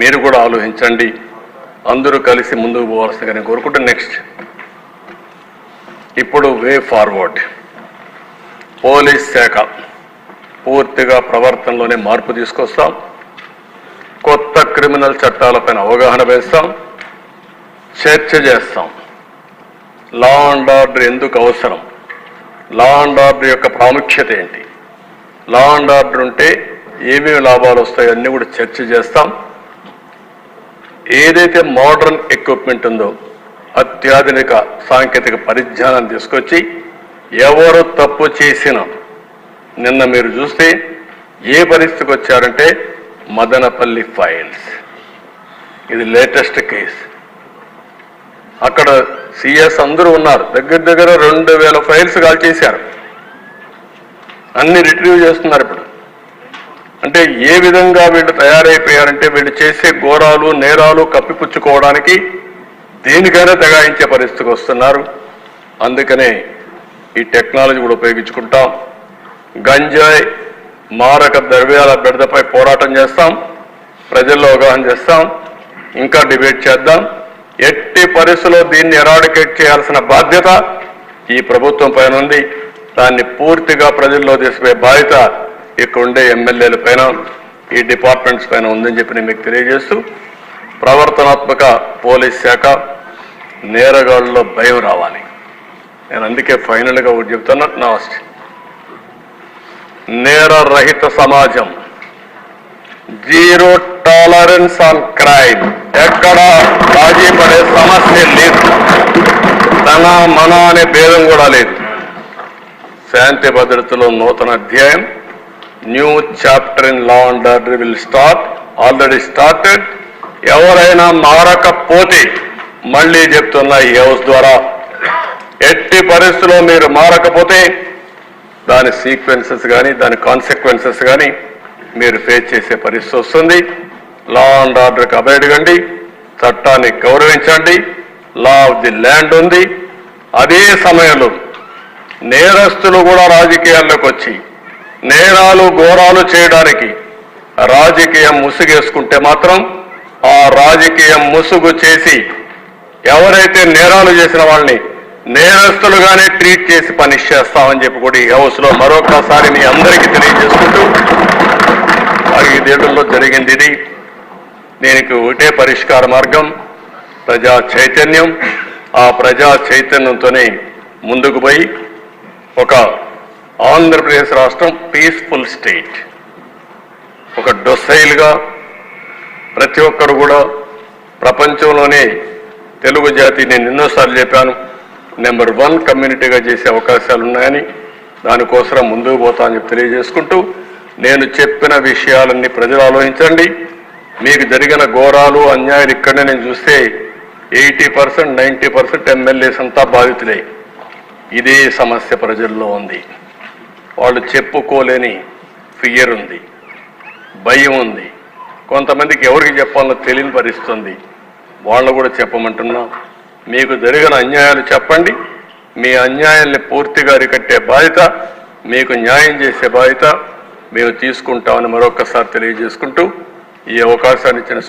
మీరు కూడా ఆలోచించండి, అందరూ కలిసి ముందుకు పోవాల్సిందిగా నేను కోరుకుంటూ నెక్స్ట్ ఇప్పుడు వే ఫార్వర్డ్. పోలీస్ శాఖ పూర్తిగా ప్రవర్తనలోనే మార్పు తీసుకొస్తాం, కొత్త క్రిమినల్ చట్టాలపైన అవగాహన వేస్తాం, చర్చ చేస్తాం. లా అండ్ ఆర్డర్ ఎందుకు అవసరం, లా అండ్ ఆర్డర్ యొక్క ప్రాముఖ్యత ఏంటి, లా అండ్ ఆర్డర్ ఉంటే ఏమేమి లాభాలు వస్తాయో అన్నీ కూడా చర్చ చేస్తాం. ఏదైతే మోడర్న్ ఎక్విప్మెంట్ ఉందో అత్యాధునిక సాంకేతిక పరిజ్ఞానం తీసుకొచ్చి ఎవరు తప్పు చేసినా, నిన్న మీరు చూస్తే ఏ పరిస్థితికి వచ్చారంటే మదనపల్లి ఫైల్స్, ఇది లేటెస్ట్ కేసు. అక్కడ సిఎస్ అందరూ ఉన్నారు, దగ్గర దగ్గర 2000 ఫైల్స్ కాల్ చేశారు, అన్ని రిట్రీవ్ చేస్తున్నారు. ఇప్పుడు అంటే ఏ విధంగా వీళ్ళు తయారైపోయారంటే వీళ్ళు చేసే ఘోరాలు నేరాలు కప్పిపుచ్చుకోవడానికి దేనికైనా తెగాయించే పరిస్థితికి వస్తున్నారు. అందుకనే ఈ టెక్నాలజీ కూడా ఉపయోగించుకుంటాం. గంజాయి మారక ద్రవ్యాల బెడదపై పోరాటం చేస్తాం, ప్రజల్లో అవగాహన చేస్తాం, ఇంకా డిబేట్ చేద్దాం. ఎట్టి పరిస్థితుల్లో దీన్ని ఎరాడికేట్ చేయాల్సిన బాధ్యత ఈ ప్రభుత్వం పైన ఉంది. దాన్ని పూర్తిగా ప్రజల్లో తీసుకునే బాధ్యత ఇక్కడ ఉండే ఎమ్మెల్యేల పైన, ఈ డిపార్ట్మెంట్స్ పైన ఉందని చెప్పి నేను మీకు తెలియజేస్తూ, ప్రవర్తనాత్మక పోలీస్ శాఖ, నేరగాళ్ళలో భయం రావాలి. నేను అందుకే ఫైనల్గా ఒకటి చెప్తున్నా, లాస్ట్ నేర రహిత సమాజం, జీరో టాలరెన్స్ ఆన్ క్రైమ్, ఎక్కడ రాజీ పడే సమస్య లేదు, తన మన అనే భేదం కూడా లేదు. శాంతి భద్రతలో నూతన అధ్యాయం, new chapter in law and order will start, already started. ఎవరైనా మారకపోతే మళ్ళీ చెప్తున్నా ఈ హౌస్ ద్వారా, ఎట్టి పరిస్థితుల్లో మీరు మారకపోతే దాని సీక్వెన్సెస్ కానీ దాని కాన్సిక్వెన్సెస్ కానీ మీరు ఫేస్ చేసే పరిస్థితి వస్తుంది. లా అండ్ ఆర్డర్కి అభయడగండి, చట్టాన్ని గౌరవించండి, లా ఆఫ్ ది ల్యాండ్ ఉంది. అదే సమయంలో నేరస్తులు కూడా రాజకీయాల్లోకి వచ్చి నేరాలు ఘోరాలు చేయడానికి రాజకీయం ముసుగేసుకుంటే మాత్రం ఆ రాజకీయం ముసుగు చేసి ఎవరైతే నేరాలు చేసిన వాళ్ళని నేరస్తులుగానే ట్రీట్ చేసి పనిష్ చేస్తామని చెప్పి కూడా ఈ హౌస్లో మరొకసారి మీ అందరికీ తెలియజేసుకుంటూ, 5 ఏళ్లలో జరిగింది ఇది. దీనికి ఒకటే పరిష్కార మార్గం, ప్రజా చైతన్యం. ఆ ప్రజా చైతన్యంతోనే ముందుకు పోయి ఒక ఆంధ్రప్రదేశ్ రాష్ట్రం పీస్ఫుల్ స్టేట్, ఒక డొసైల్గా ప్రతి ఒక్కరు కూడా ప్రపంచంలోనే తెలుగు జాతి, నేను ఎన్నోసార్లు చెప్పాను, నెంబర్ 1 కమ్యూనిటీగా చేసే అవకాశాలు ఉన్నాయని, దానికోసం ముందుకు పోతా అని చెప్పి తెలియజేసుకుంటూ, నేను చెప్పిన విషయాలన్నీ ప్రజలు ఆలోచించండి. మీకు జరిగిన ఘోరాలు అన్యాయాలు ఇక్కడనే నేను చూస్తే 80% 90% ఎమ్మెల్యేస్ అంతా బాధితులే. ఇదే సమస్య ప్రజల్లో ఉంది. వాళ్ళు చెప్పుకోలేని ఫియర్ ఉంది, భయం ఉంది. కొంతమందికి ఎవరికి చెప్పాలో తెలియని పరిస్థితుంది. వాళ్ళు కూడా చెప్పమంటున్నా, మీకు జరిగిన అన్యాయాలు చెప్పండి. మీ అన్యాయాల్ని పూర్తిగా అరికట్టే బాధ్యత, మీకు న్యాయం చేసే బాధ్యత మేము తీసుకుంటామని మరొకసారి తెలియజేసుకుంటూ ఈ అవకాశాన్ని ఇచ్చిన